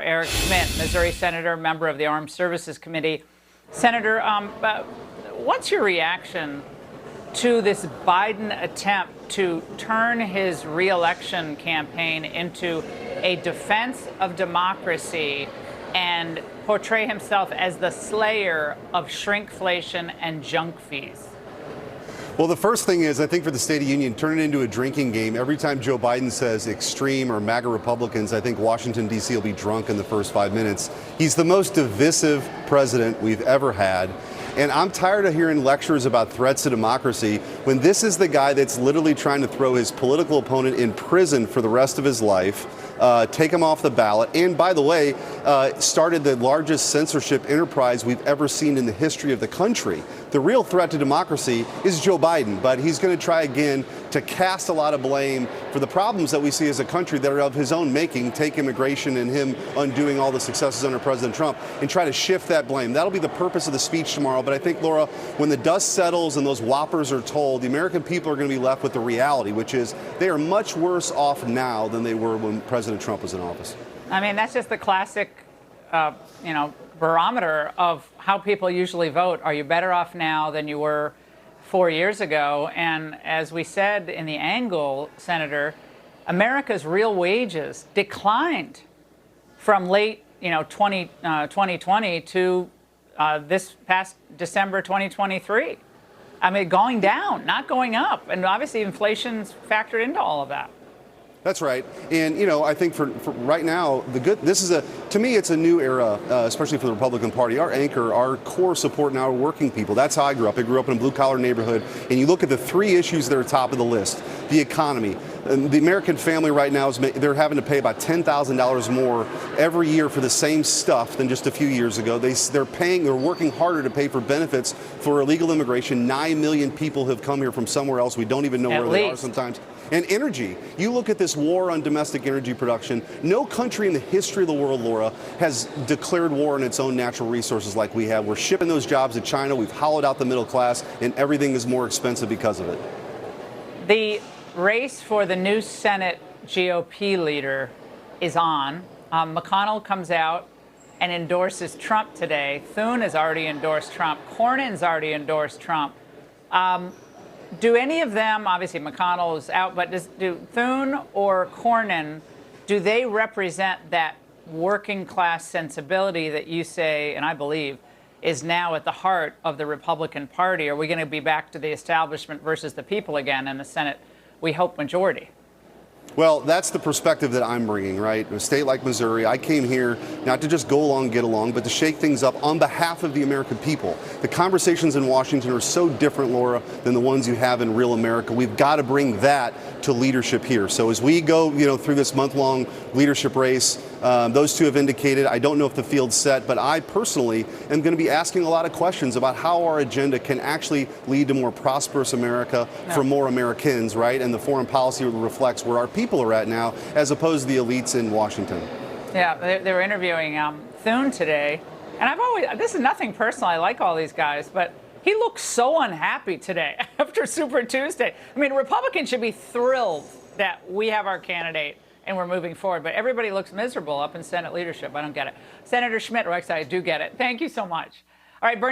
Eric Schmitt, Missouri Senator, member of the Armed Services Committee. Senator, what's your reaction to this Biden attempt to turn his reelection campaign into a defense of democracy and portray himself as the slayer of shrinkflation and junk fees? Well, the first thing is, I think for the State of the Union, turn it into a drinking game. Every time Joe Biden says extreme or MAGA Republicans, I think Washington, D.C. will be drunk in the first 5 minutes. He's the most divisive president we've ever had. And I'm tired of hearing lectures about threats to democracy when this is the guy that's literally trying to throw his political opponent in prison for the rest of his life, take him off the ballot, and by the way, started the largest censorship enterprise we've ever seen in the history of the country. The real threat to democracy is Joe Biden, but he's going to try again to cast a lot of blame for the problems that we see as a country that are of his own making, take immigration and him undoing all the successes under President Trump, and try to shift that blame. That'll be the purpose of the speech tomorrow. But I think, Laura, when the dust settles and those whoppers are told, the American people are going to be left with the reality, which is they are much worse off now than they were when President Trump was in office. I mean, that's just the classic, barometer of how people usually vote. Are you better off now than you were 4 years ago? And as we said in the angle, Senator, America's real wages declined from late 2020 to this past December 2023. I mean, going down, not going up. And obviously inflation's factored into all of that. That's right. And, I think for right now, to me, it's a new era, especially for the Republican Party. Our anchor, our core support now are working people. That's how I grew up. I grew up in a blue-collar neighborhood. And you look at the three issues that are top of the list: the economy. And the American family right now, they're having to pay about $10,000 more every year for the same stuff than just a few years ago. They're working harder to pay for benefits for illegal immigration. 9 million people have come here from somewhere else. We don't even know where they are sometimes. And energy. You look at this war on domestic energy production. No country in the history of the world, Laura, has declared war on its own natural resources like we have. We're shipping those jobs to China. We've hollowed out the middle class, and everything is more expensive because of it. The race for the new Senate GOP leader is on. McConnell comes out and endorses Trump today. Thune has already endorsed Trump. Cornyn's already endorsed Trump. Do any of them, obviously McConnell is out, but do Thune or Cornyn, do they represent that working class sensibility that you say, and I believe, is now at the heart of the Republican Party? Are we going to be back to the establishment versus the people again in the Senate, we hope, majority? Well, that's the perspective that I'm bringing, right? A state like Missouri, I came here not to just go along, get along, but to shake things up on behalf of the American people. The conversations in Washington are so different, Laura, than the ones you have in real America. We've got to bring that to leadership here. So as we go, through this month-long leadership race, those two have indicated, I don't know if the field's set, but I personally am going to be asking a lot of questions about how our agenda can actually lead to more prosperous America for more Americans, right? And the foreign policy reflects where our people are at now, as opposed to the elites in Washington. Yeah, they were interviewing Thune today, and this is nothing personal, I like all these guys, but he looks so unhappy today after Super Tuesday. I mean, Republicans should be thrilled that we have our candidate and we're moving forward, but everybody looks miserable up in Senate leadership. I don't get it. Senator Schmitt, or actually I do get it. Thank you so much. All right, Bernie.